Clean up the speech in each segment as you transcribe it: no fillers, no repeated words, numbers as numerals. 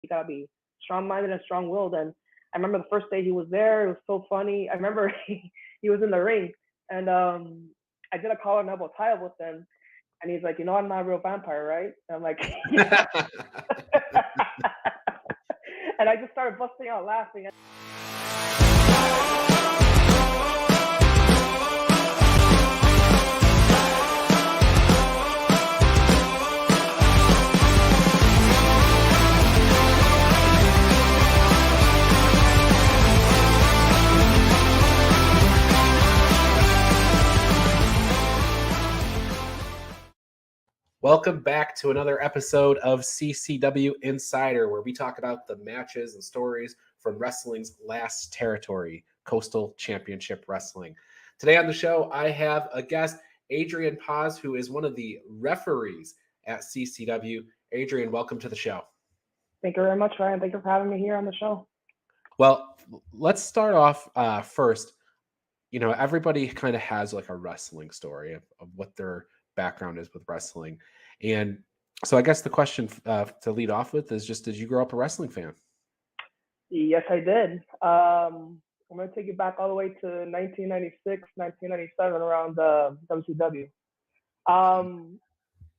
You gotta be strong-minded and strong-willed. And I remember the first day he was there, it was so funny. I remember he was in the ring, and I did a collar and elbow tie-up with him, and he's like, I'm not a real vampire, right? And I'm like, yeah. And I just started busting out laughing. Welcome back to another episode of CCW Insider, where we talk about the matches and stories from wrestling's last territory, Coastal Championship Wrestling. Today on the show, I have a guest, Adrian Paz, who is one of the referees at CCW. Adrian, welcome to the show. Thank you very much, Ryan. Thank you for having me here on the show. Well, let's start off first. Everybody kind of has like a wrestling story of what their background is with wrestling. And so I guess the question to lead off with is just, did you grow up a wrestling fan? Yes, I did. I'm going to take you back all the way to 1996, 1997 around WCW.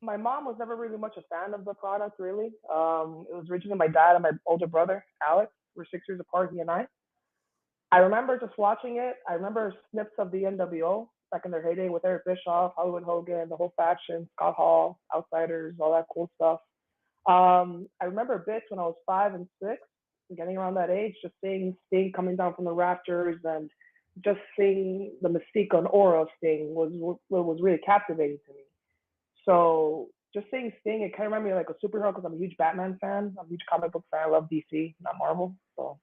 My mom was never really much a fan of the product, really. It was originally my dad and my older brother, Alex. We're 6 years apart, he and I remember just watching it. I remember snips of the NWO back in their heyday with Eric Bischoff, Hollywood Hogan, the whole faction, Scott Hall, Outsiders, all that cool stuff. I remember a bit when I was 5 and 6, getting around that age, just seeing Sting coming down from the rafters and just seeing the mystique and aura of Sting was really captivating to me. So just seeing Sting, it kind of reminded me like a superhero because I'm a huge Batman fan. I'm a huge comic book fan. I love DC, not Marvel. So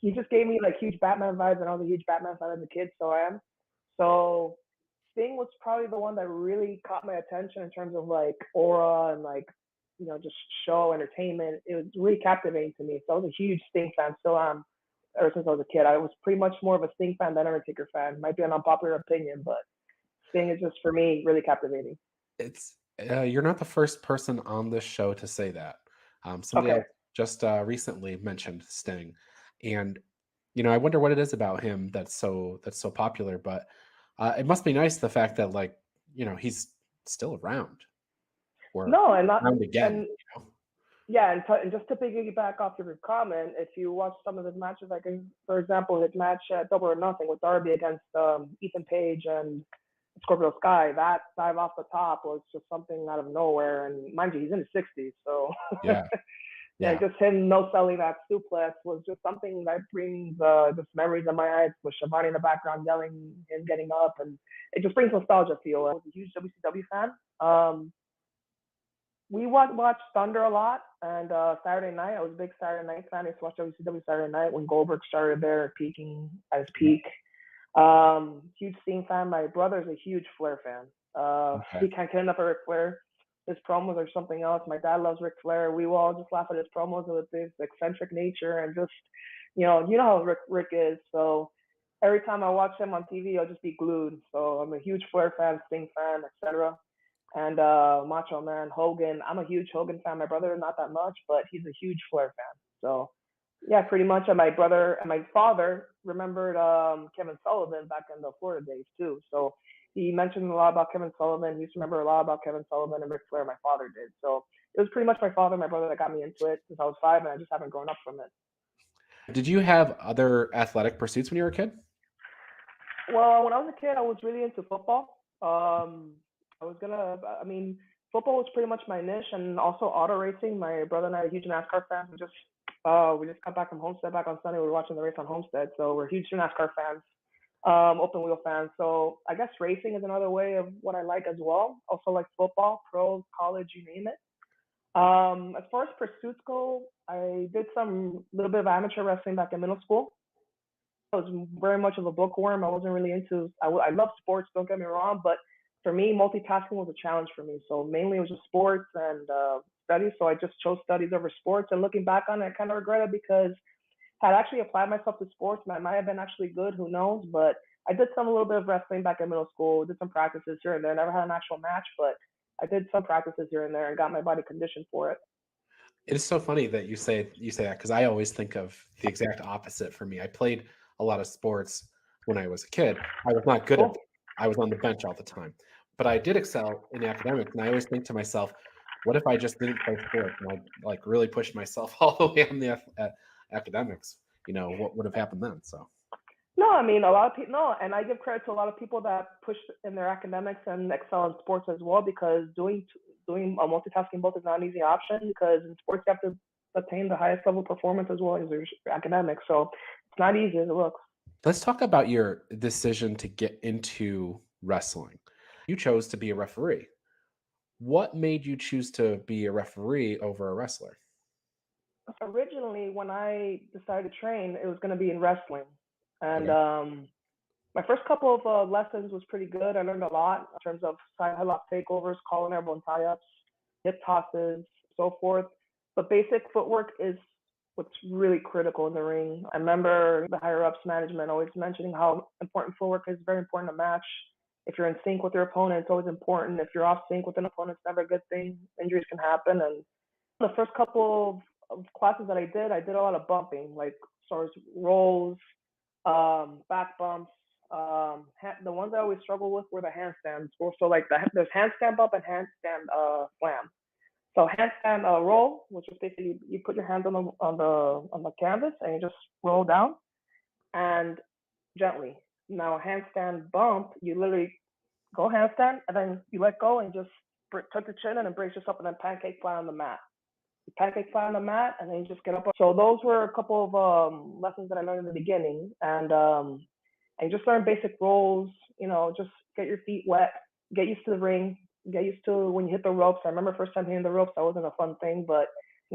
he just gave me like huge Batman vibes, and I was a huge Batman fan as a kid, so I am. So Sting was probably the one that really caught my attention in terms of like aura and like, just show entertainment. It was really captivating to me. So I was a huge Sting fan, still am, ever since I was a kid. I was pretty much more of a Sting fan than Undertaker fan. Might be an unpopular opinion, but Sting is just, for me, really captivating. It's you're not the first person on this show to say that. Somebody else just recently mentioned Sting, and I wonder what it is about him that's so popular. But it must be nice, the fact that he's still around. Or no, and not around again. Yeah, and just to piggyback off your comment, if you watch some of his matches, like for example, his match at Double or Nothing with Darby against Ethan Page and Scorpio Sky, that dive off the top was just something out of nowhere. And mind you, he's in his 60s, so yeah. Yeah, just him no-selling that suplex was just something that brings just memories in my eyes, with Shivani in the background yelling and getting up, and it just brings nostalgia feel. I was a huge WCW fan. We watched Thunder a lot, and Saturday night, I was a big Saturday night fan. I used to watch WCW Saturday night when Goldberg started there, peaking at his peak. Huge Sting fan. My brother's a huge Flair fan. He can't get enough of Ric Flair. His promos are something else. My dad loves Ric Flair. We will all just laugh at his promos with his eccentric nature and just, you know how Rick is. So every time I watch him on TV, I'll just be glued. So I'm a huge Flair fan, Sting fan, etc. And Macho Man, Hogan. I'm a huge Hogan fan. My brother, not that much, but he's a huge Flair fan. So yeah, pretty much. And my brother and my father remembered Kevin Sullivan back in the Florida days too. So he mentioned a lot about Kevin Sullivan. He used to remember a lot about Kevin Sullivan and Ric Flair. My father did. So it was pretty much my father and my brother that got me into it since I was 5, and I just haven't grown up from it. Did you have other athletic pursuits when you were a kid? Well, when I was a kid, I was really into football. Football was pretty much my niche, and also auto racing. My brother and I are huge NASCAR fans. We just got back from Homestead back on Sunday. We were watching the race on Homestead, so we're huge NASCAR fans. Open wheel fans. So I guess racing is another way of what I like as well. Also like football, pros, college, you name it. As far as pursuits go, I did some little bit of amateur wrestling back in middle school. I was very much of a bookworm. I wasn't really into. I love sports. Don't get me wrong, but for me, multitasking was a challenge for me. So mainly it was just sports and studies. So I just chose studies over sports. And looking back on it, I kind of regret it because had actually applied myself to sports, and I might have been actually good, who knows, but I did a little bit of wrestling back in middle school, did some practices here and there, never had an actual match, but I did some practices here and there and got my body conditioned for it. It's so funny that you say that, because I always think of the exact opposite for me. I played a lot of sports when I was a kid. I was not good at them. Cool. I was on the bench all the time. But I did excel in academics, and I always think to myself, what if I just didn't play sports and I like really pushed myself all the way on the academics? What would have happened then? So No, I mean, a lot of people, no, and I give credit to a lot of people that push in their academics and excel in sports as well, because doing multitasking both is not an easy option, because in sports you have to attain the highest level of performance as well as your academics. So it's not easy as it looks. let's talk about your decision to get into wrestling. You chose to be a referee. What made you choose to be a referee over a wrestler? Originally, when I decided to train, it was going to be in wrestling, and Okay. my first couple of lessons was pretty good. I learned a lot in terms of side headlock takeovers, calling everyone tie-ups, hip tosses, so forth. But basic footwork is what's really critical in the ring. I remember the higher ups management always mentioning how important footwork is, very important to match. If you're in sync with your opponent, it's always important. If you're off sync with an opponent, it's never a good thing. Injuries can happen. And the first couple of classes that I did a lot of bumping, like sort of rolls, back bumps. The ones I always struggle with were the handstands. So like there's handstand bump and handstand slam. So handstand roll, which is basically you put your hands on the canvas and you just roll down and gently. Now handstand bump, you literally go handstand and then you let go and just tuck the chin in and brace yourself and then pancake fly on the mat. You pancake fly on the mat and then you just get up. So those were a couple of lessons that I learned in the beginning, and just learn basic rolls. Just get your feet wet, get used to the ring, get used to when you hit the ropes. I remember first time hitting the ropes, that wasn't a fun thing, but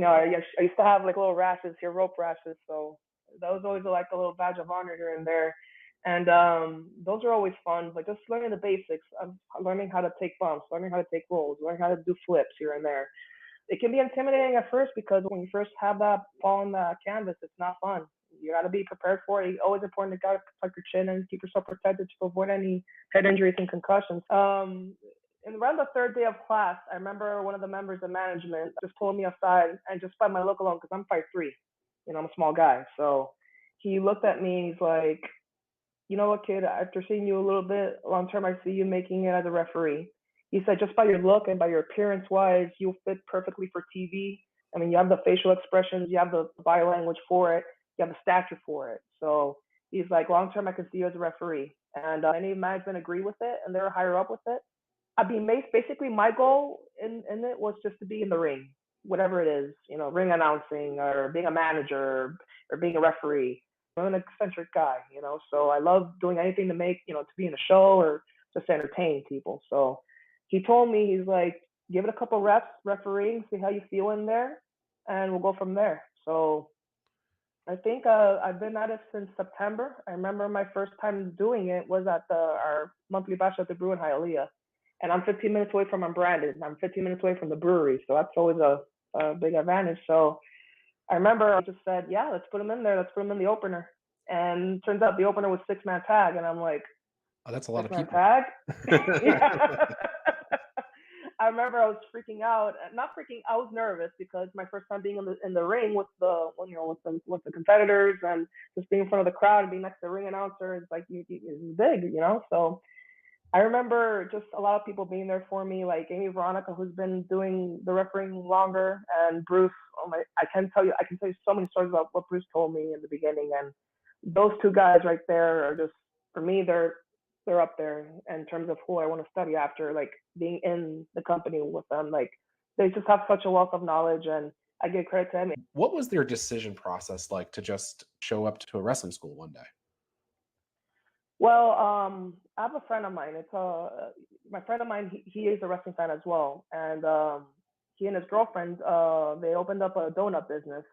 I used to have like little rashes here, rope rashes. So that was always like a little badge of honor here and there. And those are always fun, but just learning the basics of learning how to take bumps, learning how to take rolls, learning how to do flips here and there. It can be intimidating at first because when you first have that fall on the canvas, it's not fun. You got to be prepared for it. It's always important to protect your chin and keep yourself protected to avoid any head injuries and concussions. And around the third day of class, I remember one of the members of management just pulling me aside and just by my look alone, because I'm 5'3", I'm a small guy. So he looked at me and he's like, you know what, kid, after seeing you a little bit long term, I see you making it as a referee. He said, just by your look and by your appearance wise, you'll fit perfectly for TV. I mean, you have the facial expressions, you have the body language for it, you have the stature for it. So he's like, long term, I can see you as a referee. And any management agree with it, and they're higher up with it. I mean, basically, my goal in it was just to be in the ring, whatever it is, ring announcing or being a manager or being a referee. I'm an eccentric guy, so I love doing anything to make, to be in a show or just entertain people. So he told me, he's like, give it a couple reps refereeing, see how you feel in there, and we'll go from there. So I think I've been at it since September. I remember my first time doing it was at our monthly bash at the brew in Hialeah. And I'm 15 minutes away from Brandon. I'm 15 minutes away from the brewery. So that's always a big advantage. So I remember I just said, yeah, let's put him in there. Let's put him in the opener. And turns out the opener was 6-man tag. And I'm like, Oh, that's a lot of 6-man people. tag? Yeah. I remember I was freaking out. Not freaking, I was nervous because my first time being in the ring with with the competitors and just being in front of the crowd and being next to the ring announcer is like is big, So I remember just a lot of people being there for me, like Amy Veronica, who's been doing the refereeing longer, and Bruce. I can tell you so many stories about what Bruce told me in the beginning, and those two guys right there are just, for me, they're up there in terms of who I want to study after, like being in the company with them. Like they just have such a wealth of knowledge, and I give credit to them. What was their decision process like to just show up to a wrestling school one day? Well, I have a friend of mine. It's my friend of mine. He is a wrestling fan as well, and he and his girlfriend they opened up a donut business.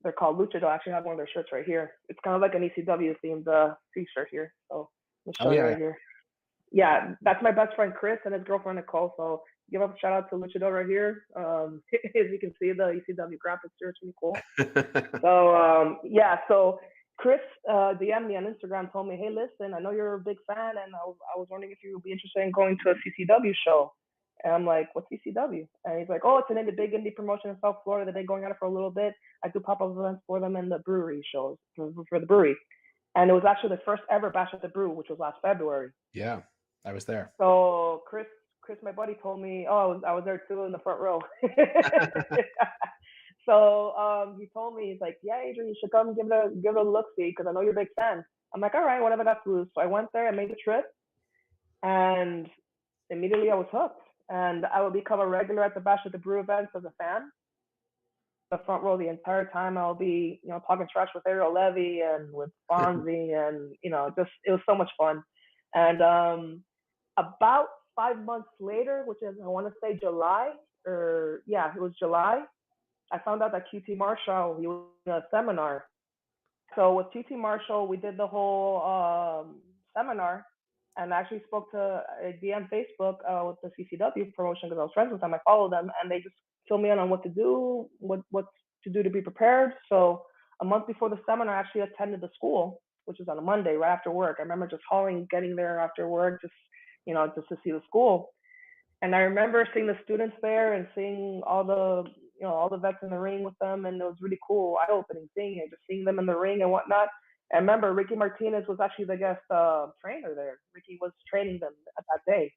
They're called Luchador. I actually have one of their shirts right here. It's kind of like an ECW themed t-shirt here. So let me show you right here. Yeah, that's my best friend Chris and his girlfriend Nicole. So give a shout out to Luchador right here. As you can see, the ECW graphics here, it's really cool. So yeah, so Chris DM'd me on Instagram, told me, hey, listen, I know you're a big fan, and I was wondering if you would be interested in going to a CCW show. And I'm like, what's CCW? And he's like, oh, it's a big indie promotion in South Florida. They've been going at it for a little bit. I do pop-up events for them in the brewery shows for the brewery. And it was actually the first ever Bash at the Brew, which was last February. Yeah, I was there. So Chris, my buddy, told me, oh, I was there too in the front row. So he told me, he's like, yeah, Adrian, you should come give it a look see because I know you're a big fan. I'm like, all right, whatever, that's loose. So I went there, I made the trip, and immediately I was hooked. And I would become a regular at the Bash at the Brew events as a fan. The front row the entire time. I'll be, talking trash with Ariel Levy and with Fonzie, and just it was so much fun. And about 5 months later, which is I want to say July, it was July. I found out that QT Marshall, he was in a seminar. So with QT Marshall, we did the whole seminar, and I actually spoke to a DM Facebook with the CCW promotion because I was friends with them. I followed them, and they just filled me in on what to do, what to do to be prepared. So a month before the seminar, I actually attended the school, which was on a Monday right after work. I remember just getting there after work, just to see the school. And I remember seeing the students there and seeing all the vets in the ring with them, and it was really cool, eye-opening seeing it, just seeing them in the ring and whatnot. I remember Ricky Martinez was actually the guest trainer there. Ricky was training them at that day,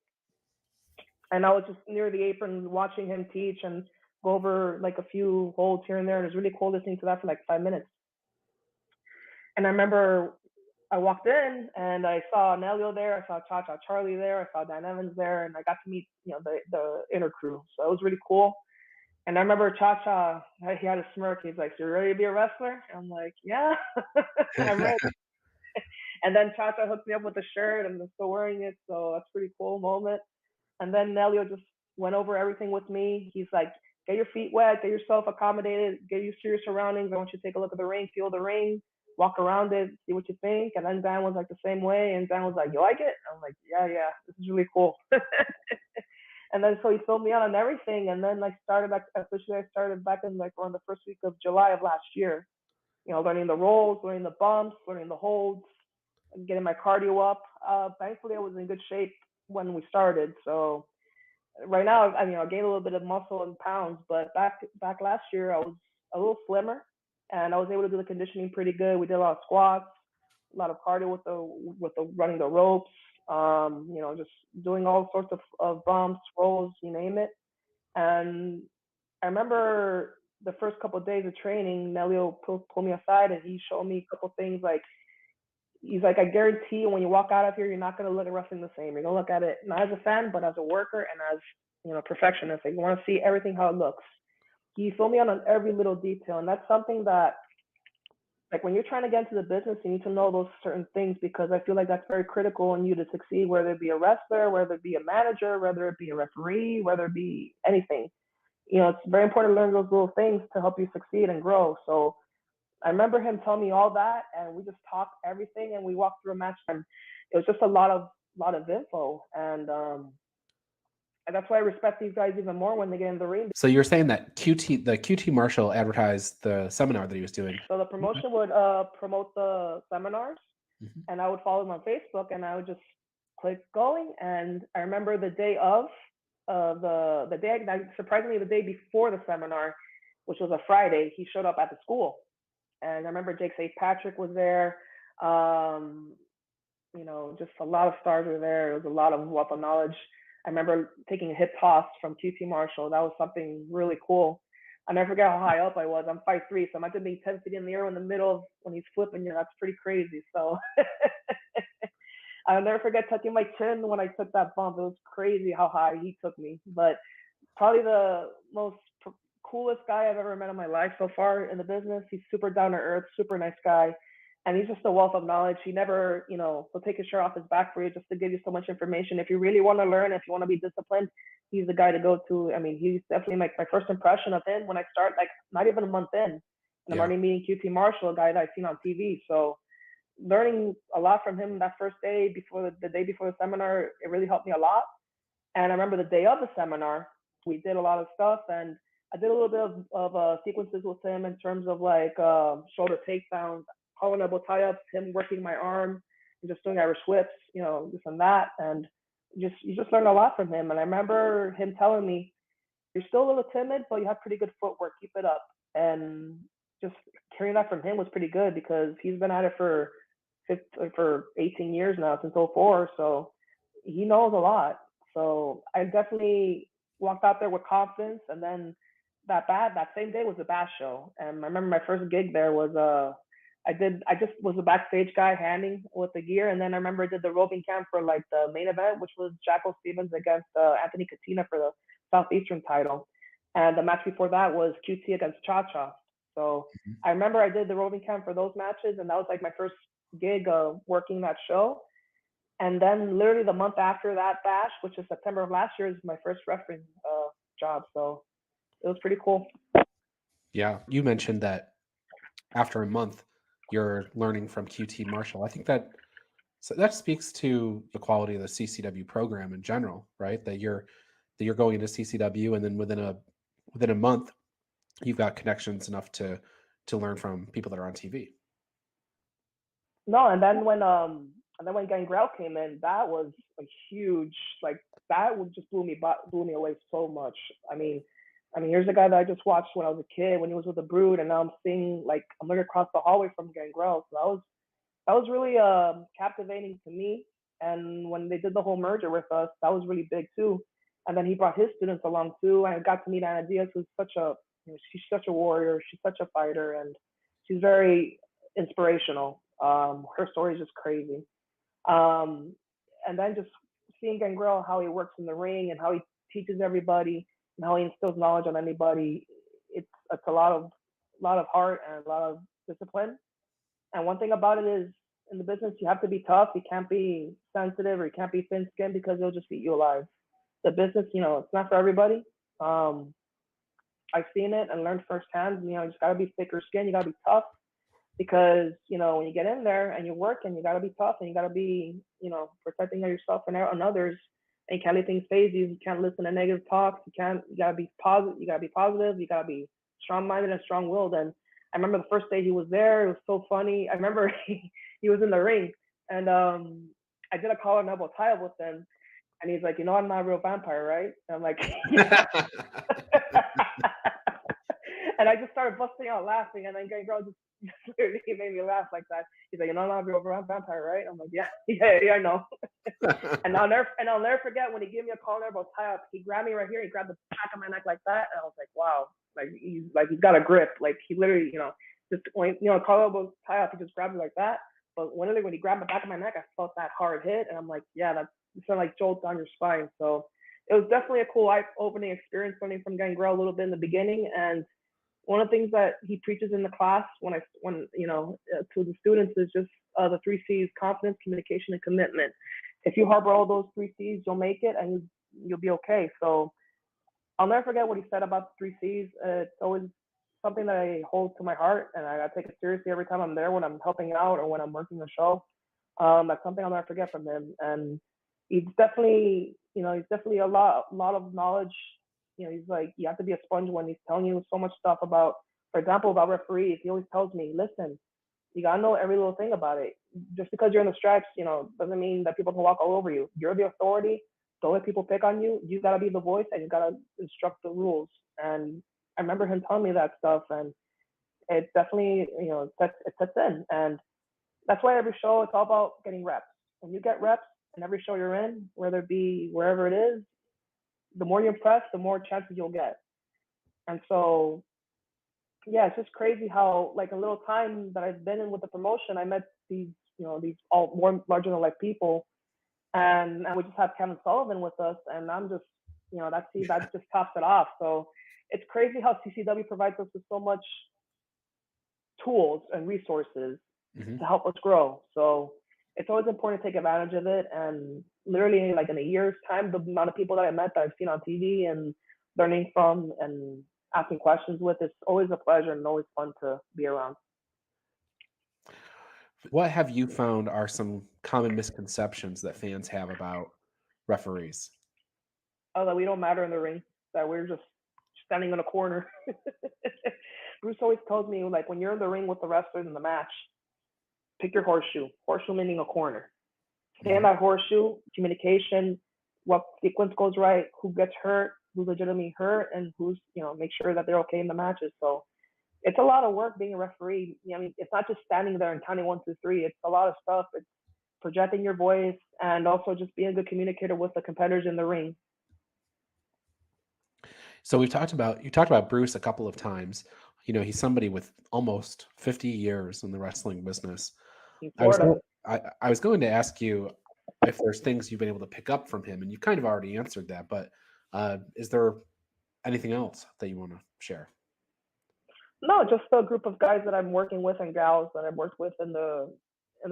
and I was just near the apron watching him teach and go over like a few holds here and there. And it was really cool listening to that for like 5 minutes. And I remember I walked in and I saw Nelio there, I saw Cha Cha Charlie there, I saw Dan Evans there, and I got to meet the inner crew. So it was really cool. And I remember Cha Cha, he had a smirk. He's like, "So you're ready to be a wrestler?" I'm like, "Yeah, I'm ready." And then Cha Cha hooked me up with the shirt, and I'm still wearing it. So that's a pretty cool moment. And then Nelio just went over everything with me. He's like, "Get your feet wet, get yourself accommodated, get used to your surroundings. I want you to take a look at the ring, feel the ring, walk around it, see what you think." And then Dan was like the same way, and Dan was like, "You like it?" I'm like, "Yeah, this is really cool." And then so he filled me out on everything, and then I started back in like around the first week of July of last year. Learning the rolls, learning the bumps, learning the holds, getting my cardio up. Thankfully, I was in good shape when we started. So right now, I gained a little bit of muscle and pounds, but back last year, I was a little slimmer, and I was able to do the conditioning pretty good. We did a lot of squats, a lot of cardio with the running the ropes, just doing all sorts of bumps, rolls, you name it. And I remember the first couple of days of training, Nelio pulled me aside and he showed me a couple of things. Like, he's like, "I guarantee you when you walk out of here, you're not going to look at wrestling the same. You're going to look at it not as a fan, but as a worker and as, perfectionist. Like, you want to see everything how it looks." He filled me out on every little detail. And that's something that, like, when you're trying to get into the business, you need to know those certain things, because I feel like that's very critical in you to succeed, whether it be a wrestler, whether it be a manager, whether it be a referee, whether it be anything. It's very important to learn those little things to help you succeed and grow. So I remember him telling me all that, and we just talked everything, and we walked through a match, and it was just a lot of info. And that's why I respect these guys even more when they get in the ring. So you're saying that the QT Marshall advertised the seminar that he was doing. So the promotion would promote the seminars, and I would follow them on Facebook, and I would just click going. And I remember the day of the day, surprisingly, the day before the seminar, which was a Friday, he showed up at the school. And I remember Jake St. Patrick was there. Just a lot of stars were there. It was a lot of wealth of knowledge. I remember taking a hip toss from QT Marshall. That was something really cool. I never forget how high up I was. I'm 5'3", so imagine being 10 feet in the air in the middle when he's flipping you. That's pretty crazy. So I'll never forget touching my chin when I took that bump. It was crazy how high he took me. But probably the most coolest guy I've ever met in my life so far in the business. He's super down to earth, super nice guy. And he's just a wealth of knowledge. He never, he'll take his shirt off his back for you just to give you so much information. If you really want to learn, if you want to be disciplined, he's the guy to go to. I mean, he's definitely my first impression of him when I start, like, not even a month in. And I'm already meeting QT Marshall, a guy that I've seen on TV. So learning a lot from him that first day the day before the seminar, it really helped me a lot. And I remember the day of the seminar, we did a lot of stuff, and I did a little bit of sequences with him in terms of like shoulder takedowns, collar elbow tie-ups, him working my arm, and just doing Irish whips, this and that. And you just learn a lot from him. And I remember him telling me, "You're still a little timid, but you have pretty good footwork. Keep it up." And just hearing that from him was pretty good because he's been at it for 18 years now, since '04. So he knows a lot. So I definitely walked out there with confidence. And then that same day was the bash show. And I remember my first gig there was I just was a backstage guy handing with the gear. And then I remember I did the roping camp for like the main event, which was Jackal Stevens against Anthony Katina for the Southeastern title. And the match before that was QT against Cha Cha. So I remember I did the roping camp for those matches, and that was like my first gig working that show. And then literally the month after that bash, which is September of last year, is my first refereeing job. So it was pretty cool. Yeah, you mentioned that after a month, you're learning from QT Marshall. I think that speaks to the quality of the CCW program in general, right? That you're going into CCW, and then within a month, you've got connections enough to learn from people that are on TV. No, and then when Gangrel came in, that was a huge, like, that just blew me away so much. I mean, here's a guy that I just watched when I was a kid, when he was with the Brood, and now I'm seeing, like, I'm looking across the hallway from Gangrel. So that was really captivating to me. And when they did the whole merger with us, that was really big too. And then he brought his students along too. And I got to meet Anna Diaz, who's she's such a warrior, she's such a fighter, and she's very inspirational. Her story is just crazy. And then just seeing Gangrel, how he works in the ring and how he teaches everybody and how he instills knowledge on anybody, it's a lot of heart and a lot of discipline. And one thing about it is, in the business, you have to be tough. You can't be sensitive, or you can't be thin-skinned, because they'll just eat you alive. The business, it's not for everybody. I've seen it and learned firsthand. You just gotta be thicker skin. You gotta be tough, because when you get in there and you work, and you gotta be tough, and you gotta be protecting yourself and others. And you can't let things phase you. You can't listen to negative talks. You gotta be positive. You gotta be positive. You gotta be strong-minded and strong-willed. And I remember the first day he was there, it was so funny. I remember he was in the ring, and I did a collar and elbow tie-up with him, and he's like, I'm not a real vampire, right? And I'm like, yeah. And I just started busting out laughing, and then Gangrel just literally made me laugh like that. He's like, I'm not a real vampire, right? I'm like, yeah, I know. And I'll never forget when he gave me a collar and elbow tie-up. He grabbed me right here. He grabbed the back of my neck like that, and I was like, wow. He's got a grip. Like, he literally, just when collar elbow tie up, he just grabbed me like that. But when he grabbed the back of my neck, I felt that hard hit, and I'm like, yeah, that's sort of like jolts down your spine. So it was definitely a cool eye-opening experience learning from Gangrel a little bit in the beginning. And one of the things that he preaches in the class when to the students is just the 3 C's: confidence, communication, and commitment. If you harbor all those 3 C's, you'll make it, and you'll be okay. So I'll never forget what he said about the 3 C's. It's always something that I hold to my heart, and I take it seriously every time I'm there, when I'm helping out or when I'm working a show. That's something I'll never forget from him. And he's definitely a lot of knowledge. He's like, you have to be a sponge when he's telling you so much stuff about, for example, about referees. He always tells me, listen, you gotta know every little thing about it. Just because you're in the stripes, doesn't mean that people can walk all over you. You're the authority. Don't let people pick on you. You gotta be the voice, and you gotta instruct the rules. And I remember him telling me that stuff, and it definitely, it sets in. And that's why every show, it's all about getting reps. When you get reps in every show you're in, whether it be wherever it is, the more you impress, the more chances you'll get. And so, yeah, it's just crazy how, like, a little time that I've been in with the promotion, I met these all more larger than life people. And we just have Kevin Sullivan with us, and I'm just, that just tops it off. So it's crazy how CCW provides us with so much tools and resources to help us grow. So it's always important to take advantage of it. And literally, like, in a year's time, the amount of people that I met that I've seen on TV and learning from and asking questions with, it's always a pleasure and always fun to be around. What have you found are some common misconceptions that fans have about referees? Oh, that we don't matter in the ring, that we're just standing in a corner. Bruce always tells me, like, when you're in the ring with the wrestlers in the match, pick your horseshoe. Horseshoe meaning a corner. Stay in that horseshoe. Communication, what sequence goes right, who gets hurt, who's legitimately hurt, and who's, make sure that they're okay in the matches. So it's a lot of work being a referee. I mean, it's not just standing there and counting 1, 2, 3. It's a lot of stuff. It's projecting your voice and also just being a good communicator with the competitors in the ring. So you talked about Bruce a couple of times. He's somebody with almost 50 years in the wrestling business. I was going to ask you if there's things you've been able to pick up from him, and you kind of already answered that, but is there anything else that you want to share? No, just a group of guys that I'm working with and gals that I've worked with in the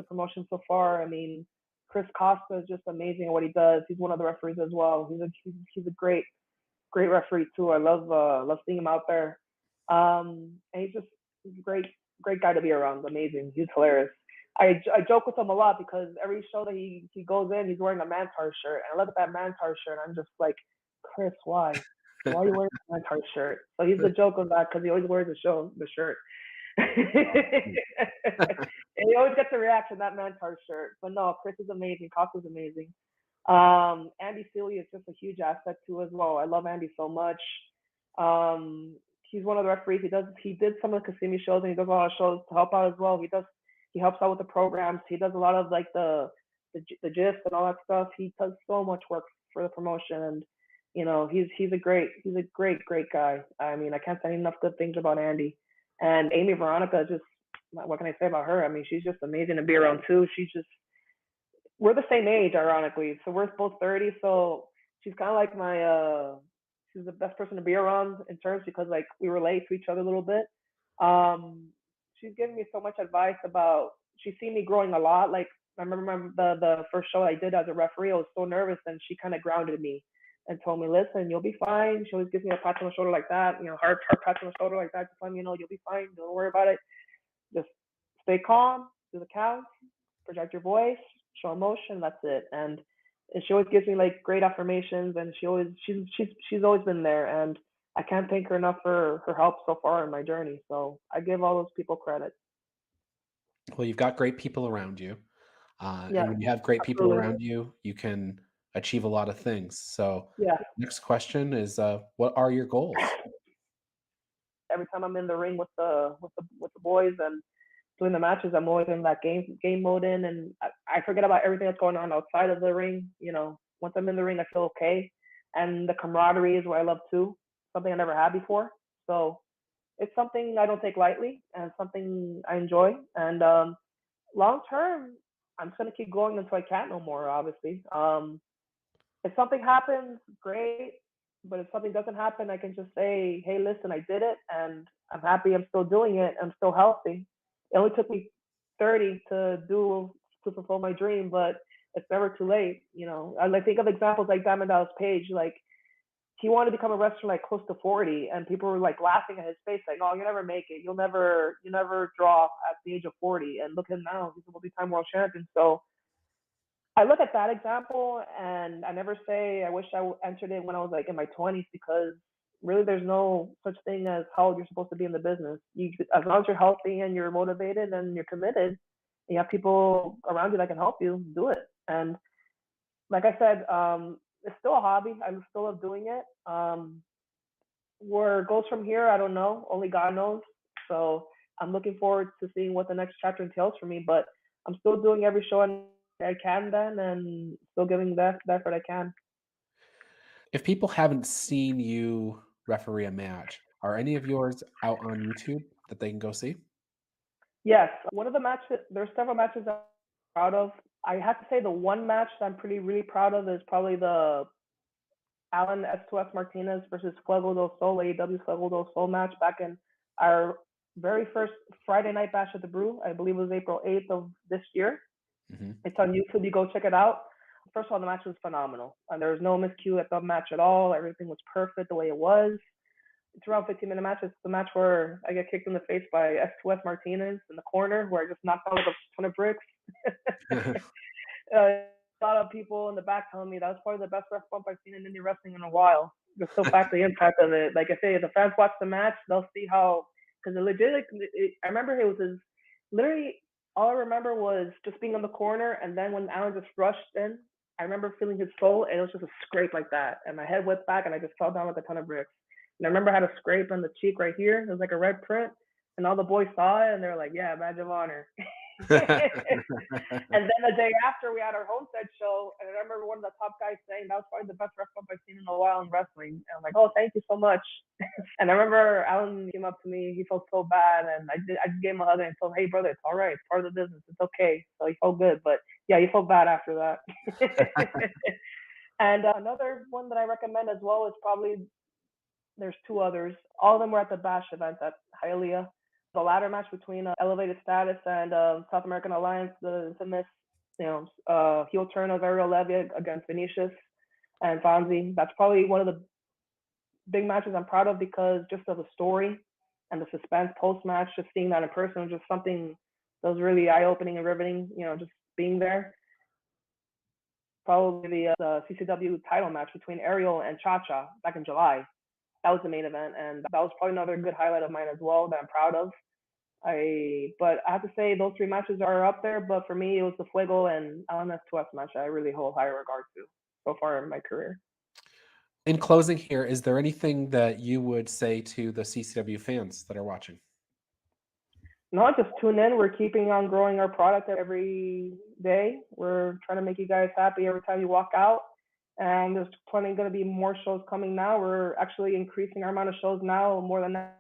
promotion so far. I mean, Chris Costa is just amazing at what he does. He's one of the referees as well. He's a great referee too. I love seeing him out there. And he's a great guy to be around. Amazing. He's hilarious. I joke with him a lot because every show that he goes in, he's wearing a Mantar shirt, and I look at that Mantar shirt, and I'm just like, Chris, why? Why are you wearing a Mantar shirt? So he's the joke of that because he always wears the shirt. And he always gets a reaction, that Mantar shirt. But no, Chris is amazing. Costa's amazing. Andy Seeley is just a huge asset too as well. I love Andy so much. He's one of the referees. He did some of the Kissimmee shows, and he does a lot of shows to help out as well. He helps out with the programs. He does a lot of like the gist and all that stuff. He does so much work for the promotion, and he's a great guy. I mean, I can't say enough good things about Andy. And Amy Veronica, just what can I say about her? I mean, she's just amazing to be around too. We're the same age, ironically. So we're both 30. So she's kind of like she's the best person to be around in terms because like we relate to each other a little bit. She's given me so much advice about. She's seen me growing a lot. Like I remember the first show I did as a referee, I was so nervous, and she kind of grounded me and told me, "Listen, you'll be fine." She always gives me a pat on the shoulder like that, hard pat on the shoulder like that, just letting me know you'll be fine. Don't worry about it. Just stay calm, do the counts, project your voice, show emotion. That's it. And she always gives me like great affirmations, and she's always been there, and I can't thank her enough for her help so far in my journey. So I give all those people credit. Well, you've got great people around you. Yeah, and when you have great people absolutely. around you, you can achieve a lot of things. So Yeah. next question is, what are your goals? Every time I'm in the ring with the boys and doing the matches, I'm always in that game mode and I forget about everything that's going on outside of the ring. Once I'm in the ring, I feel okay, and the camaraderie is what I love too. Something I never had before. So it's something I don't take lightly and something I enjoy. And long term, I'm just gonna keep going until I can't no more. Obviously, if something happens, great. But if something doesn't happen, I can just say, hey, listen, I did it, and I'm happy I'm still doing it. I'm still healthy. It only took me 30 to fulfill my dream, but it's never too late. I think of examples like Diamond Dallas Page. Like he wanted to become a wrestler like close to 40, and people were like laughing at his face, like, "Oh, you'll never make it. You never draw at the age of 40." And look at him now; he's a multi-time world champion. So I look at that example, and I never say I wish I entered it when I was like in my 20s because really there's no such thing as how old you're supposed to be in the business. As long as you're healthy and you're motivated and you're committed, and you have people around you that can help you, do it. And like I said, it's still a hobby. I still love doing it. Where it goes from here, I don't know. Only God knows. So I'm looking forward to seeing what the next chapter entails for me. But I'm still doing every show I can then, and still giving the effort I can. If people haven't seen you referee a match, are any of yours out on YouTube that they can go see? Yes, one of the matches. There's several matches I'm proud of. I have to say the one match that I'm really proud of is probably the Alan S2S Martinez versus Fuego del Sol, AEW Fuego del Sol match back in our very first Friday night bash at the Brew. I believe it was April 8th of this year. Mm-hmm. It's on YouTube. You go check it out. First of all, the match was phenomenal. And there was no miscue at the match at all. Everything was perfect the way it was. It's around 15-minute match. It's the match where I get kicked in the face by S2S Martinez in the corner, where I just knocked out like a ton of bricks. A lot of people in the back telling me that was probably the best ref bump I've seen in indie wrestling in a while. Just the fact, the impact of it. Like I say, if the fans watch the match, they'll see how. Because I remember it was literally all I remember was just being on the corner, and then when Alan just rushed in I remember feeling his soul, and it was just a scrape like that. And my head went back, and I just fell down like a ton of bricks. And I remember I had a scrape on the cheek right here. It was like a red print. And all the boys saw it, and they were like, yeah, badge of honor. And then the day after, we had our Homestead show, and I remember one of the top guys saying that was probably the best wrestling I've seen in a while in wrestling. And I'm like, oh, thank you so much. And I remember Alan came up to me. He felt so bad, and I just gave him a hug and told him, hey, brother, it's all right. It's part of the business. It's okay. So he felt good, but yeah, he felt bad after that. And another one that I recommend as well is probably, there's two others. All of them were at the Bash event at Hialeah. The ladder match between Elevated Status and South American Alliance, the infamous, heel turn of Ariel Levy against Vinicius and Fonzie. That's probably one of the big matches I'm proud of because just of the story and the suspense post-match, just seeing that in person was just something that was really eye-opening and riveting, just being there. Probably the CCW title match between Ariel and Cha-Cha back in July. That was the main event, and that was probably another good highlight of mine as well that I'm proud of. But I have to say those three matches are up there, but for me, it was the Fuego and LMS 2S match I really hold high regard to so far in my career. In closing here, is there anything that you would say to the CCW fans that are watching? No, just tune in. We're keeping on growing our product every day. We're trying to make you guys happy every time you walk out. And there's plenty going to be more shows coming now. We're actually increasing our amount of shows now more than that.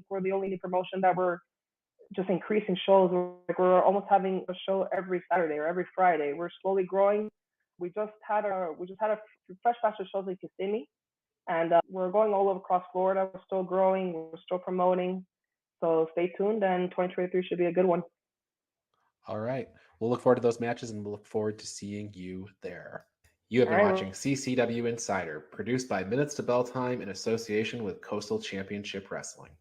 We're the only promotion that we're just increasing shows. We're almost having a show every Saturday or every Friday. We're slowly growing. We just had a fresh batch of shows in Kissimmee, and we're going all over across Florida. We're still growing. We're still promoting. So stay tuned, and 2023 should be a good one. All right. We'll look forward to those matches, and we'll look forward to seeing you there. You have been watching CCW Insider, produced by Minutes to Bell Time in association with Coastal Championship Wrestling.